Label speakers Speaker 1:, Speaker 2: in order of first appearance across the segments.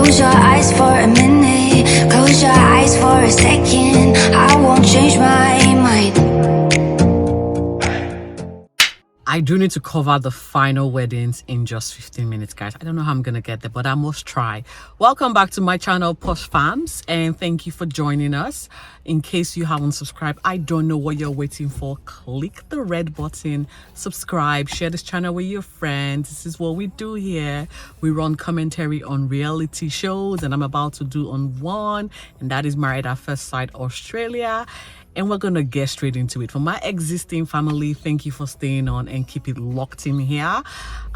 Speaker 1: Close your eyes for a minute, close your eyes for a second. I won't change my mind.
Speaker 2: I do need to cover the final weddings in just 15 minutes, guys. I don't know how I'm gonna get there, but I must try. Welcome back to my channel, Posh Fams, and thank you for joining us. In case you haven't subscribed, I don't know what you're waiting for. Click the red button, subscribe, share this channel with your friends. This is what we do here. We run commentary on reality shows, and I'm about to do on one, and that is Married at First Sight Australia. And we're gonna get straight into it. For my existing family, thank you for staying on and keep it locked in here.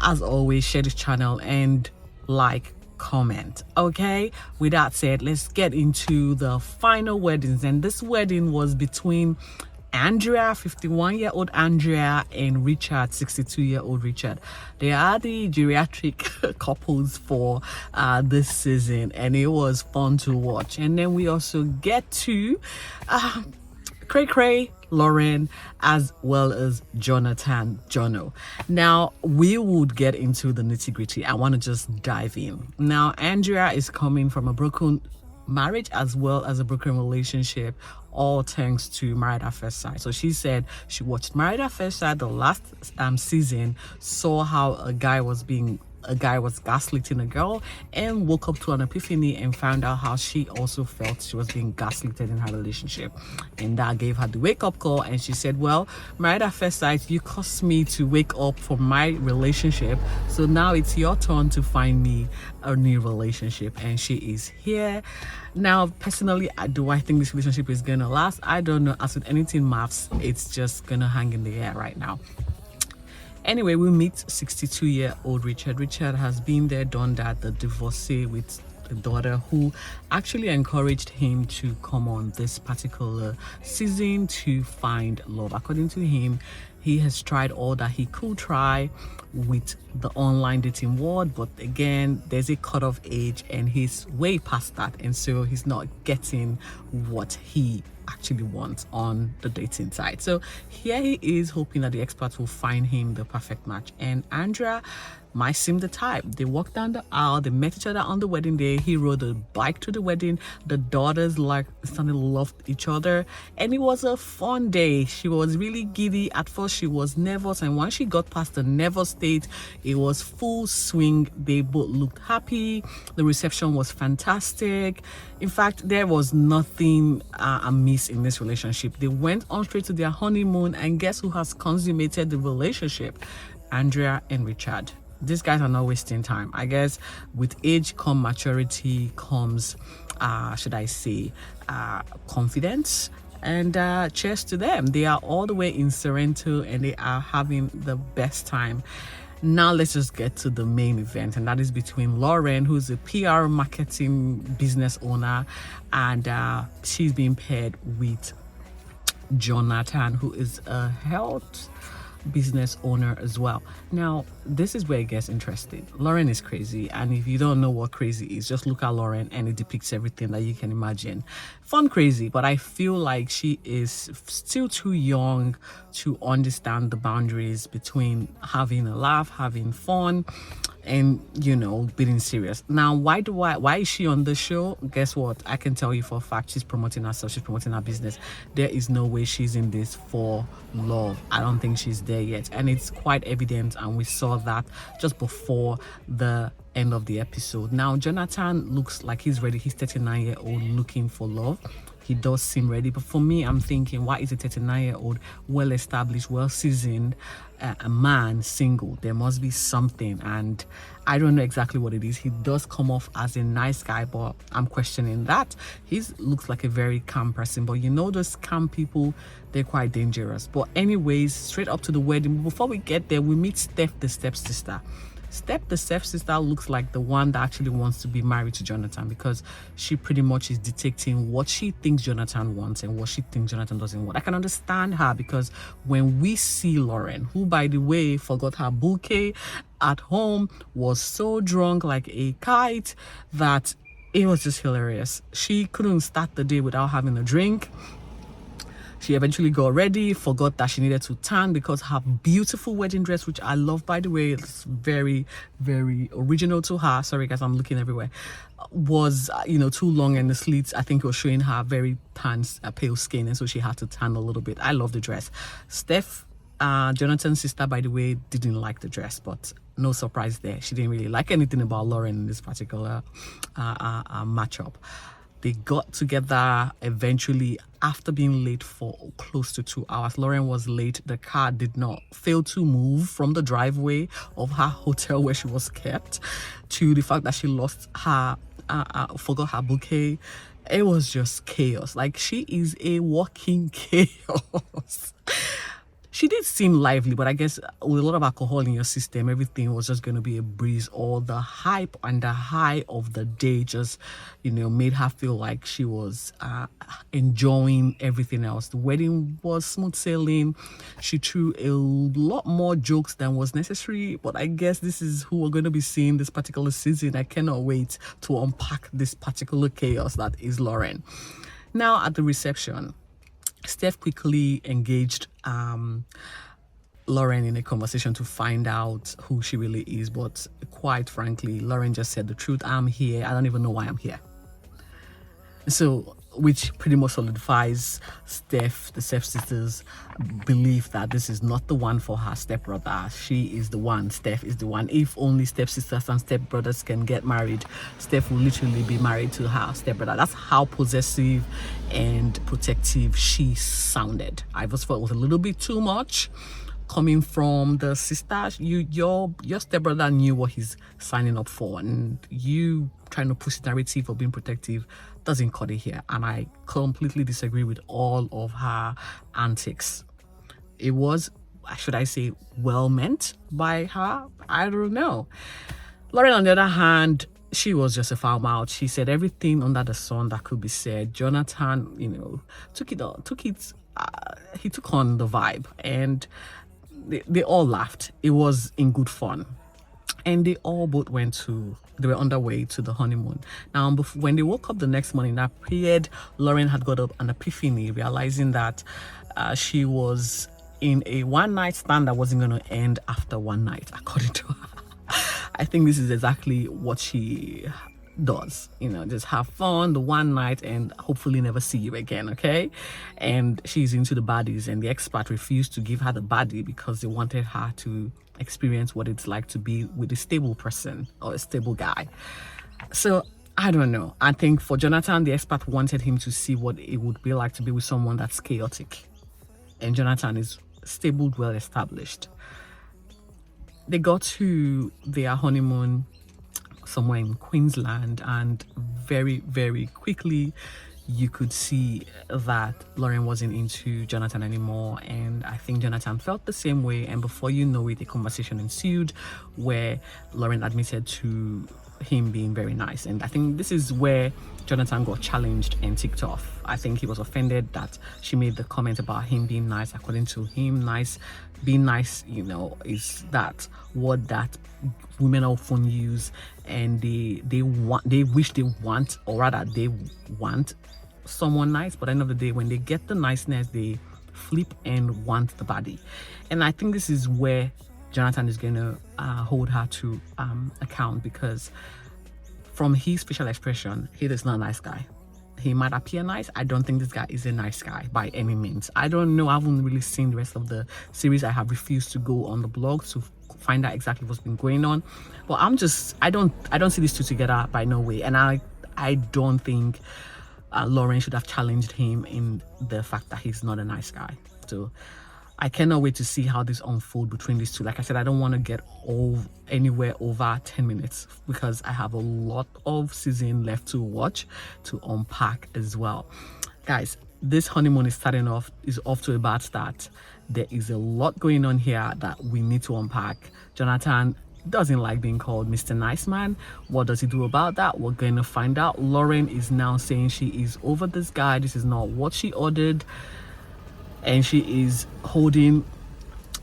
Speaker 2: As always, share this channel and like, comment. Okay, with that said, let's get into the final weddings. And this wedding was between Andrea, 51-year-old Andrea, and Richard, 62-year-old Richard. They are the geriatric couples for this season, and it was fun to watch. And then we also get to Cray, Lauren, as well as Jonathan, Jono. Now, we would get into the nitty-gritty. I want to just dive in. Now, Andrea is coming from a broken marriage as well as a broken relationship, all thanks to Married at First Sight. So she said she watched Married at First Sight the last season, saw how a guy was gaslighting a girl, and woke up to an epiphany and found out how she also felt she was being gaslighted in her relationship, and that gave her the wake-up call. And she said, well, Married at First Sight, you caused me to wake up from my relationship, so now it's your turn to find me a new relationship. And she is here now. Personally, do I think this relationship is gonna last? I don't know. As with anything maths, it's just gonna hang in the air right now. Anyway, we meet 62-year-old Richard. Richard has been there, done that, the divorcee with the daughter, who actually encouraged him to come on this particular season to find love. According to him, he has tried all that he could try with the online dating world, but again, there's a cutoff age and he's way past that, and so he's not getting what he actually wants on the dating side. So here he is, hoping that the experts will find him the perfect match. And Andrea might seem the type. They walked down the aisle, they met each other on the wedding day. He rode a bike to the wedding. The daughters suddenly loved each other, and it was a fun day. She was really giddy. At first she was nervous, and once she got past the nervous state, it was full swing. They both looked happy. The reception was fantastic. In fact, there was nothing amiss in this relationship. They went on straight to their honeymoon, and guess who has consummated the relationship? Andrea and Richard. These guys are not wasting time. I guess with age come maturity, comes should I say confidence, and cheers to them. They are all the way in Sorrento and they are having the best time. Now let's just get to the main event, and that is between Lauren, who's a PR marketing business owner, and she's being paired with Jonathan, who is a health business owner as well. Now, this is where it gets interesting. Lauren is crazy, and if you don't know what crazy is, just look at Lauren and it depicts everything that you can imagine. Fun crazy, but I feel like she is still too young to understand the boundaries between having a laugh, having fun, and being serious. Now, why is she on the show? Guess what? I can tell you for a fact, she's promoting herself, she's promoting her business. There is no way she's in this for love. I don't think she's there yet, and it's quite evident, and we saw that just before the end of the episode. Now, Jonathan looks like he's ready. He's 39-year-old looking for love. He does seem ready, but for me, I'm thinking, why is a 39-year-old well-established, well-seasoned a man single? There must be something, and I don't know exactly what it is. He does come off as a nice guy, but I'm questioning that. He looks like a very calm person, but those calm people, they're quite dangerous. But anyways, straight up to the wedding. Before we get there, we meet Steph, the stepsister. Steph, the stepsister, looks like the one that actually wants to be married to Jonathan, because she pretty much is dictating what she thinks Jonathan wants and what she thinks Jonathan doesn't want. I can understand her, because when we see Lauren, who, by the way, forgot her bouquet at home, was so drunk like a kite that it was just hilarious. She couldn't start the day without having a drink. She eventually got ready, forgot that she needed to tan because her beautiful wedding dress, which I love, by the way, it's very, very original to her. Sorry guys, I'm looking everywhere. Was, too long, and the slits, I think, was showing her very tan, pale skin, and so she had to tan a little bit. I love the dress. Steph, Jonathan's sister, by the way, didn't like the dress, but no surprise there. She didn't really like anything about Lauren in this particular matchup. They got together eventually after being late for close to 2 hours. Lauren was late. The car did not fail to move from the driveway of her hotel where she was kept to the fact that she lost her, forgot her bouquet. It was just chaos. Like, she is a walking chaos. She did seem lively, but I guess with a lot of alcohol in your system, everything was just going to be a breeze. All the hype and the high of the day just, made her feel like she was enjoying everything else. The wedding was smooth sailing. She threw a lot more jokes than was necessary, but I guess this is who we're going to be seeing this particular season. I cannot wait to unpack this particular chaos that is Lauren. Now, at the reception, Steph quickly engaged Lauren in a conversation to find out who she really is, but quite frankly, Lauren just said the truth. I'm here. I don't even know why I'm here. So, which pretty much solidifies the Steph sisters' belief that this is not the one for her stepbrother. She is the one. Steph is the one. If only stepsisters and stepbrothers can get married, Steph will literally be married to her stepbrother. That's how possessive and protective she sounded. I just felt it was a little bit too much coming from the sister. Your stepbrother knew what he's signing up for, and you trying to push the narrative of being protective doesn't cut it here. And I completely disagree with all of her antics. It was, should I say, well meant by her? I don't know. Lauren, on the other hand, she was just a foul mouth. She said everything under the sun that could be said. Jonathan, he took on the vibe, and they all laughed. It was in good fun. And they all both they were on their way to the honeymoon. Now, when they woke up the next morning, that appeared Lauren had got up an epiphany, realizing that she was in a one-night stand that wasn't going to end after one night, according to her. I think this is exactly what she does, just have fun the one night and hopefully never see you again, okay? And she's into the baddies, and the expert refused to give her the baddie because they wanted her to experience what it's like to be with a stable person or a stable guy. So I don't know. I think for Jonathan, the expert wanted him to see what it would be like to be with someone that's chaotic, and Jonathan is stable, well established. They got to their honeymoon somewhere in Queensland, and very, very quickly you could see that Lauren wasn't into Jonathan anymore, and I think Jonathan felt the same way. And before you know it, a conversation ensued where Lauren admitted to him being very nice, and I think this is where Jonathan got challenged and ticked off. I think he was offended that she made the comment about him being nice. According to him, being nice, is that word that women often use, and they want someone nice, but at the end of the day, when they get the niceness, they flip and want the body. And I think this is where Jonathan is going to hold her to account, because from his facial expression, he is not a nice guy. He might appear nice. I don't think this guy is a nice guy by any means. I don't know. I haven't really seen the rest of the series. I have refused to go on the blog to find out exactly what's been going on. But I don't see these two together by no way. And I don't think Lauren should have challenged him in the fact that he's not a nice guy. So I cannot wait to see how this unfolds between these two. Like I said, I don't want to get anywhere over 10 minutes because I have a lot of season left to watch, to unpack as well. Guys, this honeymoon is off to a bad start. There is a lot going on here that we need to unpack. Jonathan doesn't like being called Mr. Nice Man. What does he do about that? We're going to find out. Lauren is now saying she is over this guy. This is not what she ordered. And she is holding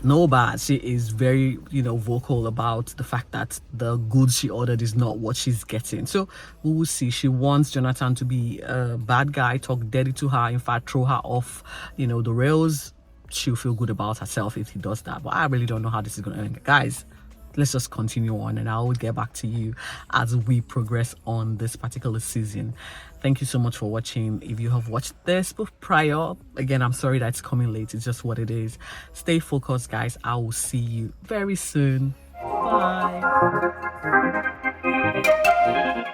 Speaker 2: no bad. She is very, vocal about the fact that the goods she ordered is not what she's getting. So we will see. She wants Jonathan to be a bad guy, talk dirty to her, in fact throw her off the rails. She'll feel good about herself if he does that, but I really don't know how this is going to end, guys. Let's just continue on, and I will get back to you as we progress on this particular season. Thank you so much for watching. If you have watched this prior, again, I'm sorry that it's coming late. It's just what it is. Stay focused, guys. I will see you very soon. Bye.